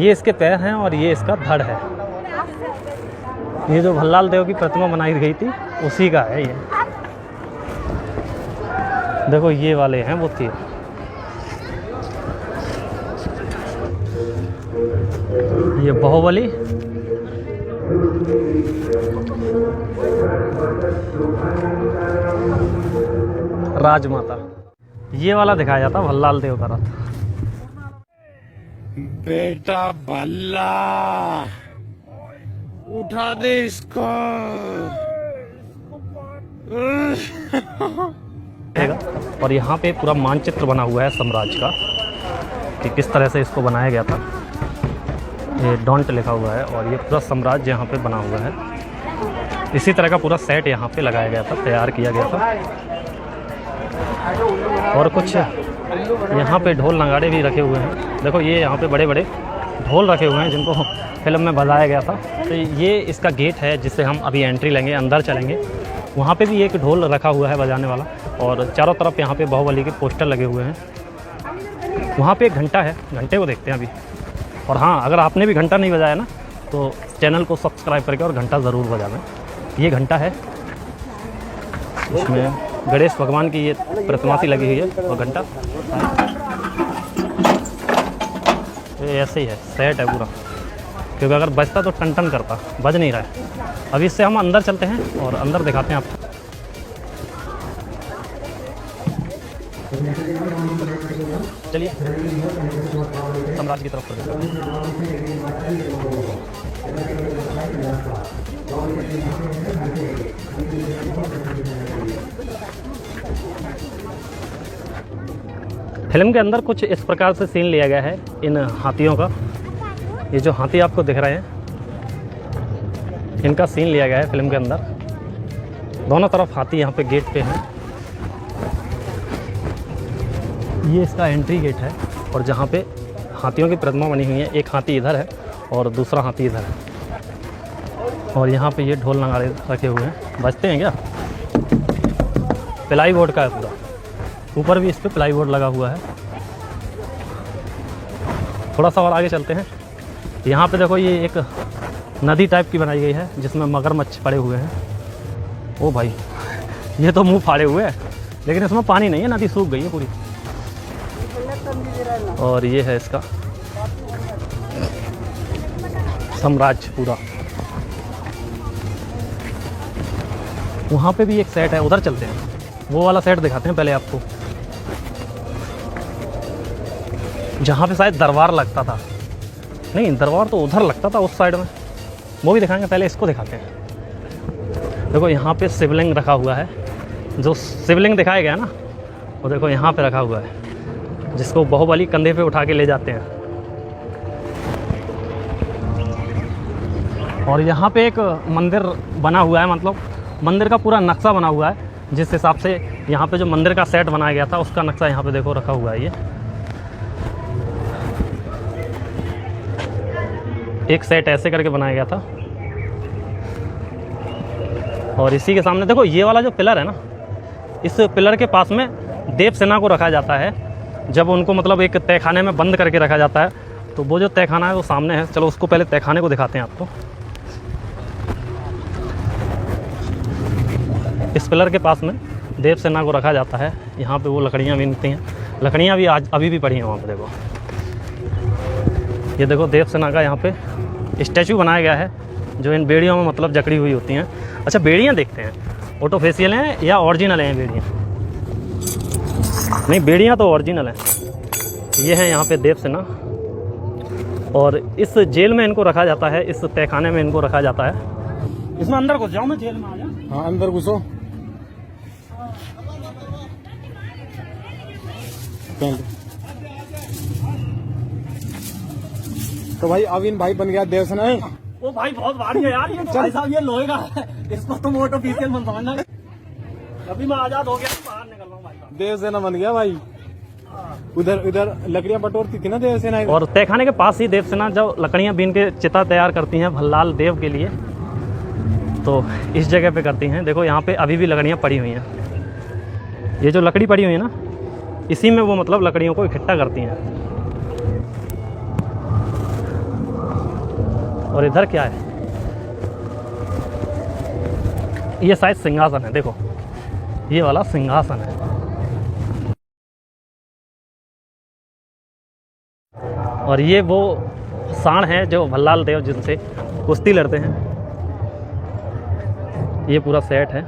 ये इसके पैर हैं और ये इसका धड़ है। ये जो भल्लाल देव की प्रतिमा बनाई गई थी उसी का है ये। देखो ये वाले हैं वो तीर। ये बाहुबली, राजमाता। ये वाला दिखाया जाता भल्लाल देव का रथ। बेटा भल्ला उठा दे इसको। और यहाँ पे पूरा मानचित्र बना हुआ है साम्राज्य का कि किस तरह से इसको बनाया गया था। ये डोंट लिखा हुआ है और ये पूरा साम्राज्य यहाँ पे बना हुआ है। इसी तरह का पूरा सेट यहाँ पे लगाया गया था, तैयार किया गया था। और कुछ यहाँ पे ढोल नगाड़े भी रखे हुए हैं। देखो ये यहाँ पे बड़े बड़े ढोल रखे हुए हैं जिनको फिल्म में बजाया गया था। तो ये इसका गेट है जिससे हम अभी एंट्री लेंगे, अंदर चलेंगे। वहाँ पे भी एक ढोल रखा हुआ है बजाने वाला और चारों तरफ यहाँ पे बाहुबली के पोस्टर लगे हुए हैं। वहाँ पे एक घंटा है, घंटे को देखते हैं अभी। और हाँ, अगर आपने भी घंटा नहीं बजाया ना तो चैनल को सब्सक्राइब करके और घंटा ज़रूर बजाना। ये घंटा है, इसमें गणेश भगवान की ये प्रतिमा सी लगी हुई है और घंटा ये ऐसे ही है, सेट है पूरा। क्योंकि अगर बजता तो टन टन करता, बज नहीं रहा है। अभी इससे हम अंदर चलते हैं और अंदर दिखाते हैं आपको। चलिए साम्राज्य की तरफ चलते हैं। फिल्म के अंदर कुछ इस प्रकार से सीन लिया गया है इन हाथियों का। ये जो हाथी आपको दिख रहे हैं इनका सीन लिया गया है फिल्म के अंदर। दोनों तरफ हाथी यहाँ पे गेट पे हैं। ये इसका एंट्री गेट है और जहाँ पे हाथियों की प्रतिमा बनी हुई है, एक हाथी इधर है और दूसरा हाथी इधर है। और यहाँ पे ये ढोल नगाड़े रखे हुए हैं, बजते हैं क्या? प्लाई बोर्ड का है पूरा, ऊपर भी इस पे प्लाई बोर्ड लगा हुआ है। थोड़ा सा और आगे चलते हैं। यहाँ पे देखो ये एक नदी टाइप की बनाई गई है जिसमें मगरमच्छ पड़े हुए हैं। ओ भाई, ये तो मुंह फाड़े हुए हैं, लेकिन इसमें पानी नहीं है, नदी सूख गई है पूरी। और ये है इसका साम्राज्य पूरा। वहाँ पे भी एक सेट है, उधर चलते हैं, वो वाला सेट दिखाते हैं पहले आपको, जहाँ पे शायद दरबार लगता था। नहीं, दरबार तो उधर लगता था उस साइड में, वो भी दिखाएंगे। पहले इसको दिखाते हैं। देखो यहाँ पे शिवलिंग रखा हुआ है। जो शिवलिंग दिखाया गया ना वो देखो यहाँ पे रखा हुआ है, जिसको बाहुबली कंधे पे उठा के ले जाते हैं। और यहाँ पे एक मंदिर बना हुआ है, मतलब मंदिर का पूरा नक्शा बना हुआ है, जिस हिसाब से यहाँ पे जो मंदिर का सेट बनाया गया था उसका नक्शा यहाँ पे देखो रखा हुआ है। ये एक सेट ऐसे करके बनाया गया था। और इसी के सामने देखो ये वाला जो पिलर है ना, इस पिलर के पास में देवसेना को रखा जाता है। जब उनको मतलब एक तहखाने में बंद करके रखा जाता है, तो वो जो तहखाना है वो सामने है। चलो उसको पहले तहखाने को दिखाते हैं आपको। इस पिलर के पास में देवसेना को रखा जाता है। यहाँ पे वो लकड़ियाँ भी मिलती हैं, लकड़ियाँ भी आज अभी भी पड़ी हैं वहाँ पे। देखो ये देखो देवसेना का यहाँ पे स्टैचू बनाया गया है, जो इन बेड़ियों में मतलब जकड़ी हुई होती हैं। अच्छा, बेड़ियाँ देखते हैं, ऑटो फेशियल हैं या ओरिजिनल हैं बेड़ियाँ? नहीं, बेड़ियाँ तो ओरिजिनल हैं। ये है यहाँ पे देवसेना। और इस जेल में इनको रखा जाता है, इस तहखाने में इनको रखा जाता है। इसमें अंदर घुस जाऊँ मैं, जेल में आ जाऊँ? हाँ, अंदर घुसो। तो भाई अविन भाई बन गया देवसेना। ओ भाई बहुत भारी है यार ये तो। भाई साहब ये लोहे का है, इसको तुम ऑटो फेशियल मत समझना। अभी मैं आजाद हो गया, बाहर निकल रहा हूँ भाई साहब। देवसेना बन गया भाई। उधर उधर लकड़ियां बटोरती थी ना देवसेना। और तहखाने के पास ही देवसेना जो लकड़ियां बीन के चिता तैयार करती हैं भल्लाल देव के लिए, तो इस जगह पे करती हैं। देखो यहाँ पे अभी भी लकड़ियाँ पड़ी हुई हैं। ये जो लकड़ी पड़ी हुई है ना, इसी में वो मतलब लकड़ियों को इकट्ठा करती हैं। और इधर क्या है, ये शायद सिंहासन है, देखो ये वाला सिंहासन है। और ये वो सांड है जो भल्लाल देव जिनसे कुश्ती लड़ते हैं। ये पूरा सेट है,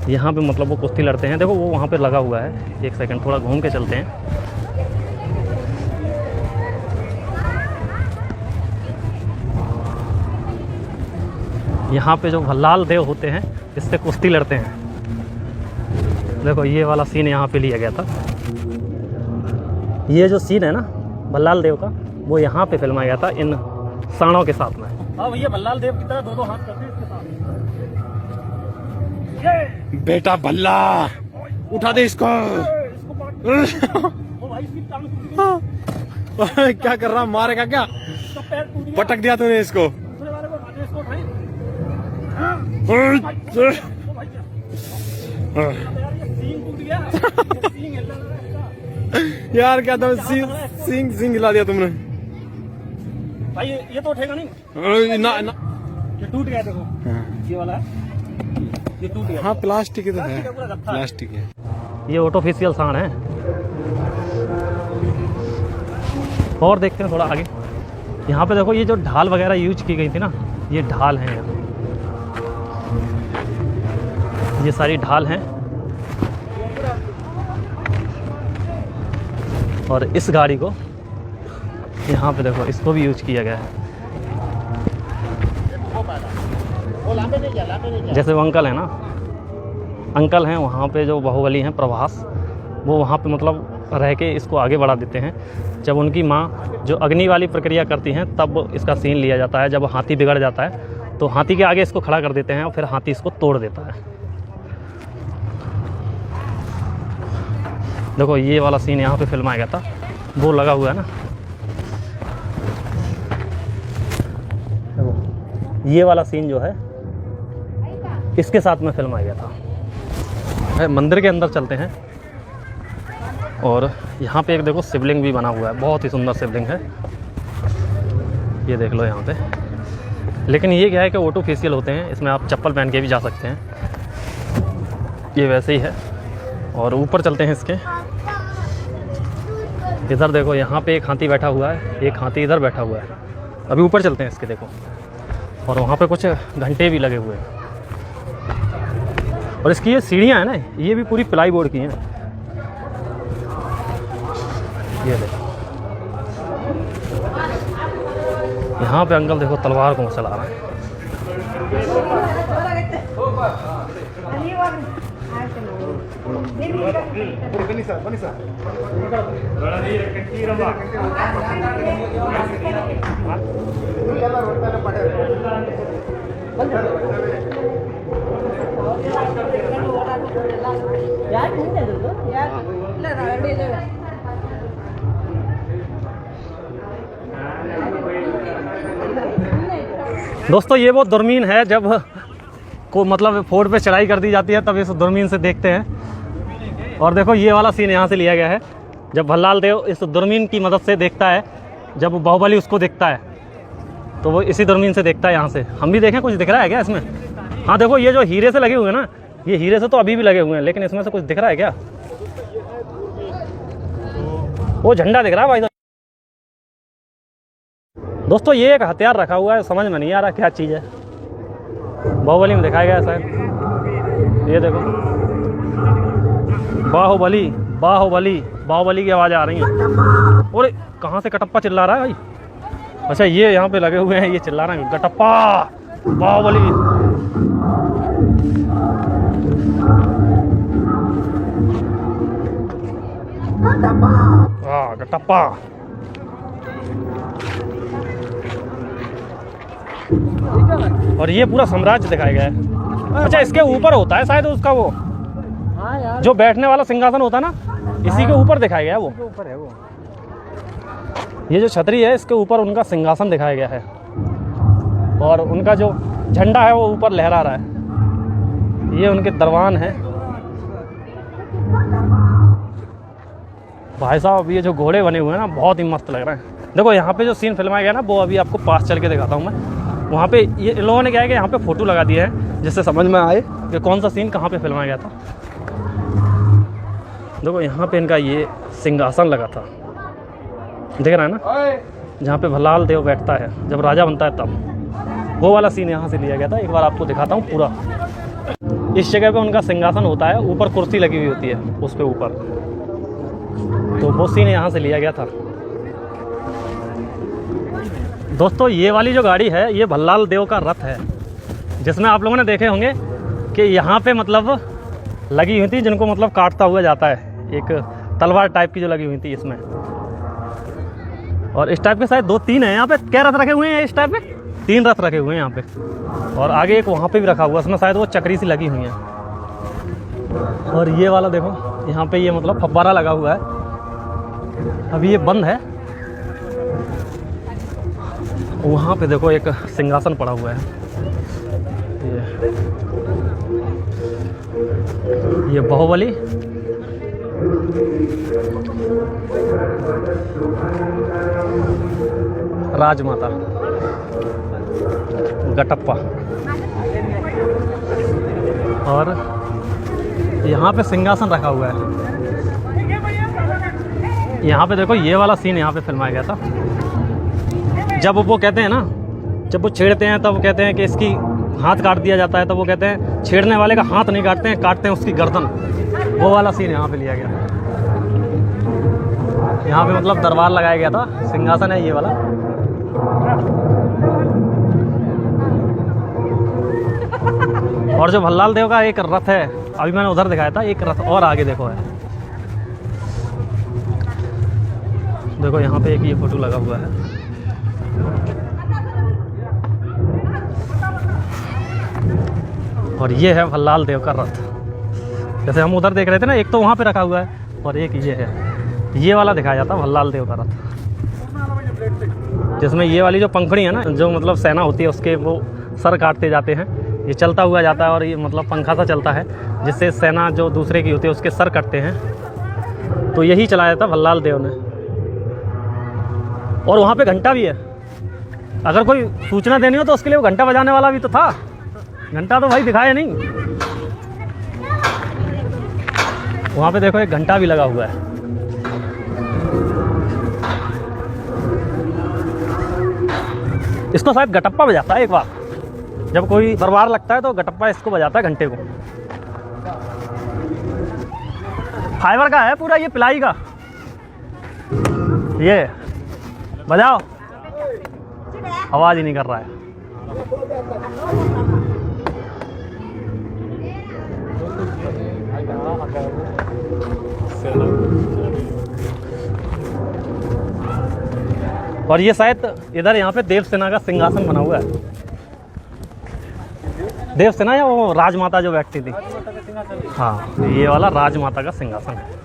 यहाँ पे मतलब वो कुश्ती लड़ते हैं। देखो वो वहाँ पे लगा हुआ है, एक सेकंड थोड़ा घूम के चलते हैं। यहाँ पे जो भल्लाल देव होते हैं इससे कुश्ती लड़ते हैं। देखो ये वाला सीन यहाँ पे लिया गया था। ये जो सीन है ना भल्लाल देव का, वो यहाँ पे फिल्माया गया था इन सांडों के साथ में। हाँ भैया, भल्लाल देव की तरह दो हाथ करते हैं इसके साथ। बेटा भल्ला उठा दे इसको। क्या कर रहा, मारेगा क्या? पटक दिया तूने इसको। यार क्या था, सिंग हिला दिया तुमने भाई। ये तो उठेगा नहीं ना, ना। ये टूट गया, देखो ये वाला है, ये टूट गया। हाँ प्लास्टिक ही तो है, प्लास्टिक है। ये ऑटोफिशियल सांड है। और देखते हैं थोड़ा आगे। यहाँ पे देखो ये जो ढाल वगैरह यूज की गई थी ना, ये ढाल हैं यहाँ, ये सारी ढाल हैं। और इस गाड़ी को यहाँ पे देखो, इसको भी यूज किया गया है। जैसे वो अंकल है ना, अंकल हैं वहाँ पे जो बाहुबली हैं प्रभास, वो वहाँ पे मतलब रह के इसको आगे बढ़ा देते हैं। जब उनकी माँ जो अग्नि वाली प्रक्रिया करती हैं तब इसका सीन लिया जाता है। जब हाथी बिगड़ जाता है तो हाथी के आगे इसको खड़ा कर देते हैं और फिर हाथी इसको तोड़ देता है। देखो ये वाला सीन यहाँ पे फिल्माया गया था, वो लगा हुआ है ना। ये वाला सीन जो है इसके साथ में फिल्माया गया था। मंदिर के अंदर चलते हैं और यहाँ पे एक देखो शिवलिंग भी बना हुआ है, बहुत ही सुंदर शिवलिंग है, ये देख लो यहाँ पे। लेकिन ये क्या है कि ऑटोफिशियल होते हैं, इसमें आप चप्पल पहन के भी जा सकते हैं, ये वैसे ही है। और ऊपर चलते हैं इसके, इधर देखो यहाँ पे एक हाथी बैठा हुआ है, एक हाथी इधर बैठा हुआ है। अभी ऊपर चलते हैं इसके, देखो। और वहाँ पे कुछ घंटे भी लगे हुए हैं। और इसकी ये सीढ़ियाँ हैं ना, ये भी पूरी प्लाई बोर्ड की हैं। ये देखो यहाँ पे अंकल देखो तलवार को चला रहा है। दोस्तों ये वो दूरबीन है, जब को मतलब फोर्ट पे चढ़ाई कर दी जाती है तब इस दूरबीन से देखते हैं। और देखो ये वाला सीन यहाँ से लिया गया है, जब भल्लाल देव इस दूरबीन की मदद से देखता है, जब बाहुबली उसको देखता है तो वो इसी दूरबीन से देखता है। यहाँ से हम भी देखें, कुछ दिख रहा है क्या इसमें? हाँ देखो ये जो हीरे से लगे हुए हैं ना, ये हीरे से तो अभी भी लगे हुए हैं, लेकिन इसमें से कुछ दिख रहा है क्या? वो झंडा दिख रहा है भाई। दोस्तों ये एक हथियार रखा हुआ है, समझ में नहीं आ रहा क्या चीज़ है। बाहुबली में दिखाया गया है शायद, ये देखो बाहुबली बाहुबली बाहुबली की आवाज़ आ रही है। और कहाँ से कटप्पा चिल्ला रहा है भाई? अच्छा ये यहाँ पे लगे हुए हैं, ये चिल्ला रहे हैं कटप्पा बाहुबली। हाँ कटप्पा। और ये पूरा साम्राज्य दिखाया गया है। अच्छा इसके ऊपर होता है शायद उसका वो, हाँ यार, जो बैठने वाला सिंहासन होता है ना, इसी के ऊपर दिखाया गया है वो। ऊपर है वो, ये जो छतरी है इसके ऊपर उनका सिंहासन दिखाया गया है। और उनका जो झंडा है वो ऊपर लहरा रहा है। ये उनके दरबान है। भाई साहब ये जो घोड़े बने हुए हैं ना, बहुत ही मस्त लग रहे हैं। देखो यहाँ पे जो सीन फिल्माया गया ना, वो अभी आपको पास चल के दिखाता हूँ मैं। वहाँ पे ये इन लोगों ने क्या है कि यहाँ पे फ़ोटो लगा दिए हैं जिससे समझ में आए कि कौन सा सीन कहाँ पे फिल्माया गया था। देखो यहाँ पे इनका ये सिंहासन लगा था, देख रहा है ना, जहाँ पे भल्लाल देव बैठता है जब राजा बनता है तब, वो वाला सीन यहाँ से लिया गया था। एक बार आपको दिखाता हूँ पूरा। इस जगह पे उनका सिंहासन होता है, ऊपर कुर्सी लगी हुई होती है उस पे ऊपर, तो वो सीन यहाँ से लिया गया था। दोस्तों ये वाली जो गाड़ी है ये भल्लाल देव का रथ है, जिसमें आप लोगों ने देखे होंगे कि यहाँ पे मतलब लगी हुई थी, जिनको मतलब काटता हुआ जाता है, एक तलवार टाइप की जो लगी हुई थी इसमें। और इस टाइप के शायद 2-3 हैं यहाँ पे। क्या रथ रखे हुए हैं इस टाइप में? 3 रथ रखे हुए हैं यहाँ पे, और आगे एक वहाँ पे भी रखा हुआ, उसमें शायद वो चक्री सी लगी हुई है। और ये वाला देखो यहाँ पे ये मतलब फव्वारा लगा हुआ है, अभी ये बंद है। वहाँ पे देखो एक सिंहासन पड़ा हुआ है, ये बाहुबली, राजमाता, गटप्पा, और यहाँ पे सिंहासन रखा हुआ है। यहाँ पे देखो ये वाला सीन यहाँ पे फिल्माया गया था। जब वो कहते हैं ना, जब वो छेड़ते हैं तब कहते हैं कि इसकी हाथ काट दिया जाता है, तब वो कहते हैं छेड़ने वाले का हाथ नहीं काटते हैं, काटते हैं उसकी गर्दन। वो वाला सीन यहाँ पे लिया गया। यहाँ पे मतलब दरबार लगाया गया था, सिंहासन है ये वाला। और जो भल्लाल देव का एक रथ है, अभी मैंने उधर दिखाया था, एक रथ और आगे देखो है। देखो यहाँ पे एक ये फोटो लगा हुआ है। और ये है भल्लाल देव का रथ। जैसे हम उधर देख रहे थे ना, एक तो वहाँ पे रखा हुआ है और एक ये है, ये वाला दिखाया जाता है भल्लाल देव का रथ, जिसमें ये वाली जो पंखड़ी है ना, जो मतलब सेना होती है उसके वो सर काटते जाते हैं, ये चलता हुआ जाता है और ये मतलब पंखा सा चलता है जिससे सेना जो दूसरे की होती है उसके सर कटते हैं। तो यही चलाया था भल्लाल देव ने। और वहाँ पे घंटा भी है, अगर कोई सूचना देनी हो तो उसके लिए वो घंटा बजाने वाला भी तो था। घंटा तो भाई दिखाया नहीं। वहाँ पे देखो एक घंटा भी लगा हुआ है। इसको शायद गटप्पा बजाता है। एक बार जब कोई दरबार लगता है तो गटप्पा इसको बजाता है, घंटे को। फाइबर का है पूरा, ये पिलाई का। ये बजाओ, आवाज ही नहीं कर रहा है। और ये शायद इधर यहाँ पे देवसेना का सिंहासन बना हुआ है। देवसेना या वो राजमाता जो बैठती थी, हाँ, ये वाला राजमाता का सिंहासन है।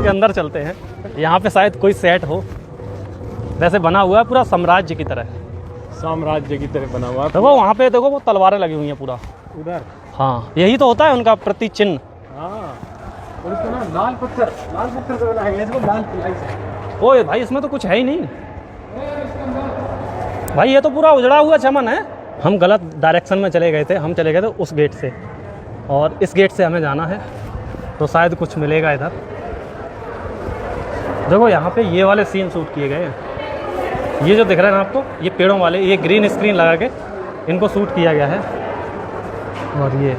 के अंदर चलते हैं। यहाँ पे शायद कोई सेट हो, वैसे बना हुआ है पूरा साम्राज्य की तरह। साम्राज्य की तरह बना हुआ है। देखो वहाँ पे देखो वो तलवारें लगी हुई हैं पूरा उधर। हाँ, यही तो होता है उनका प्रति चिन्ह। हाँ, और इसको ना लाल पत्थर से बनाया गया, इसको लाल पिलाई से। ओए भाई इसमें तो कुछ है ही नहीं भाई, ये तो पूरा उजड़ा हुआ चमन है। हम गलत डायरेक्शन में चले गए थे, हम चले गए थे उस गेट से, और इस गेट से हमें जाना है, तो शायद कुछ मिलेगा इधर। देखो यहाँ पे ये वाले सीन शूट किए गए हैं। ये जो दिख रहा है ना आपको, ये पेड़ों वाले, ये ग्रीन स्क्रीन लगा के इनको शूट किया गया है। और ये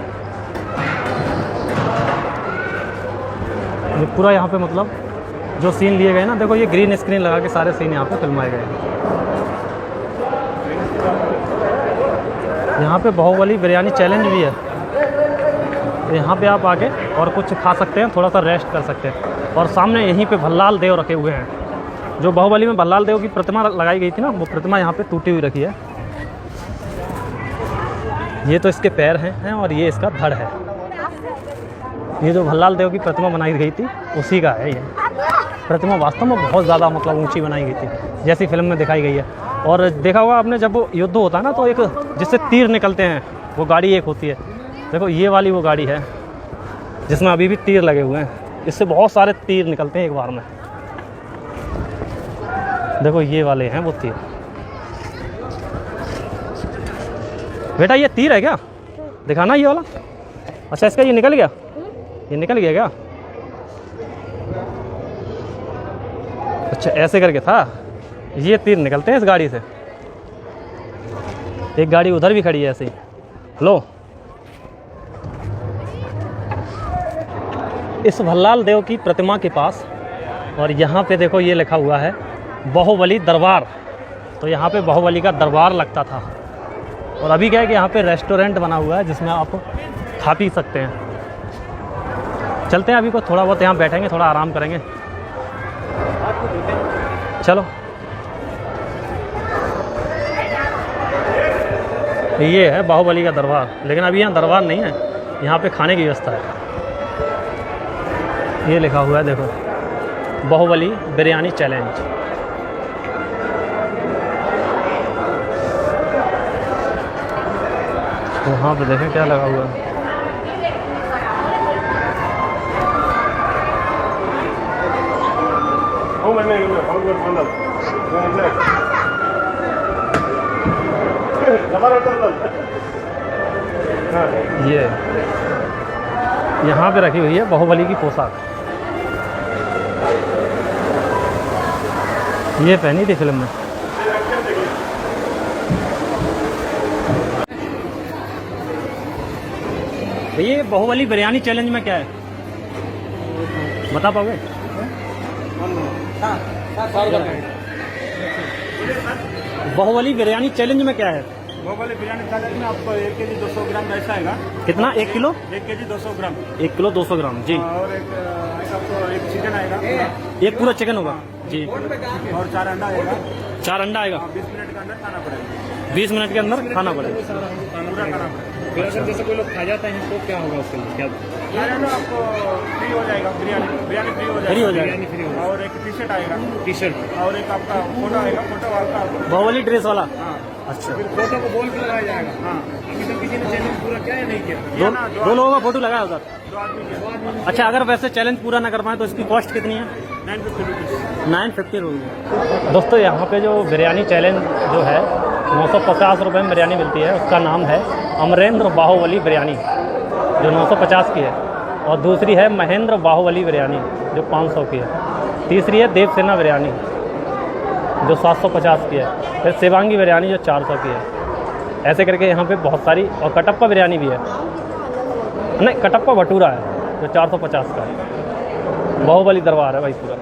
पूरा यहाँ पे मतलब जो सीन लिए गए ना, देखो ये ग्रीन स्क्रीन लगा के सारे सीन यहाँ पे फिल्माए गए हैं। यहाँ पे बाहुबली बिरयानी चैलेंज भी है, तो यहाँ पे आप आके और कुछ खा सकते हैं, थोड़ा सा रेस्ट कर सकते हैं। और सामने यहीं पे भल्लाल देव रखे हुए हैं। जो बाहुबली में भल्लाल देव की प्रतिमा लगाई गई थी ना, वो प्रतिमा यहाँ पे टूटी हुई रखी है। ये तो इसके पैर हैं और ये इसका धड़ है। ये जो भल्लाल देव की प्रतिमा बनाई गई थी उसी का है ये। प्रतिमा वास्तव में बहुत ज़्यादा मतलब ऊंची बनाई गई थी, जैसी फिल्म में दिखाई गई है। और देखा होगा आपने, जब वो युद्ध होता है ना तो एक जिससे तीर निकलते हैं, वो गाड़ी एक होती है। देखो ये वाली वो गाड़ी है जिसमें अभी भी तीर लगे हुए हैं, इससे बहुत सारे तीर निकलते हैं एक बार में। देखो ये वाले हैं वो तीर। बेटा ये तीर है क्या? दिखाना ये वाला। अच्छा इसका ये निकल गया, ये निकल गया क्या? अच्छा ऐसे करके था, ये तीर निकलते हैं इस गाड़ी से। एक गाड़ी उधर भी खड़ी है ऐसे ही। लो, इस भल्लाल देव की प्रतिमा के पास, और यहाँ पे देखो ये लिखा हुआ है बाहुबली दरबार। तो यहाँ पे बाहुबली का दरबार लगता था। और अभी क्या है कि यहाँ पे रेस्टोरेंट बना हुआ है जिसमें आप खा पी सकते हैं। चलते हैं अभी को थोड़ा बहुत यहाँ बैठेंगे, थोड़ा आराम करेंगे। चलो ये है बाहुबली का दरबार, लेकिन अभी यहाँ दरबार नहीं है, यहाँ पे खाने की व्यवस्था है। ये लिखा हुआ है देखो, बाहुबली बिरयानी चैलेंज। वहाँ पे देखें क्या लगा हुआ है। ये यहाँ पे रखी हुई है बाहुबली की पोशाक, ये पहनी थी फिल्म में। ये बाहुबली बिरयानी चैलेंज में क्या है बता पाओगे? बाहुबली बिरयानी चैलेंज में क्या है? बाहुबली बिरयानी चैलेंज में आपको 1 केजी 200 ग्राम राइस आएगा। कितना? 1 किलो? 1 केजी 200 ग्राम। 1 किलो 200 ग्राम जी। और आपको एक चिकन आएगा, एक पूरा चिकन होगा जी। और 4 अंडा आएगा। 4 अंडा आएगा। 20 मिनट के अंदर खाना पड़ेगा। 20 मिनट के अंदर खाना पड़ेगा। पूरा खाना पड़ेगा। फिर अगर जैसे कोई लोग खा जाते हैं तो क्या होगा उसके लिए? क्या खाना आपको फ्री हो जाएगा, बिरयानी फ्री हो जाएगा। फ्री हो जाएगा। बिरयानी फ्री होगा। और एक टी शर्ट आएगा, टी शर्ट और एक आपका फोटो आएगा, फोटो आपका। बाहुबली ड्रेस वाला। हाँ, अच्छा, फिर फोटो को बोल के लगाया जाएगा। हाँ। अभी तक किसी ने चैलेंज पूरा किया या नहीं किया? दो लोगों का फोटो लगाया उधर। 2 आदमी के अच्छा, अगर वैसे चैलेंज पूरा ना कर पाए तो इसकी कॉस्ट कितनी है? 950 रुपीज़। 950 रुपये। दोस्तों यहाँ पे जो बिरयानी चैलेंज जो है 950 रुपये में बिरयानी मिलती है, उसका नाम है अमरेंद्र बाहुबली बिरयानी जो 950 की है, और दूसरी है महेंद्र बाहुबली बिरयानी जो 500 की है, तीसरी है देवसेना बिरयानी जो 750 की है, फिर शिवांगी बिरयानी जो 400 की है। ऐसे करके यहाँ पे बहुत सारी, और कटप्पा बिरयानी भी है, नहीं कटप्पा भटूरा है जो 450 का है। बाहुबली दरबार है भाई पूरा।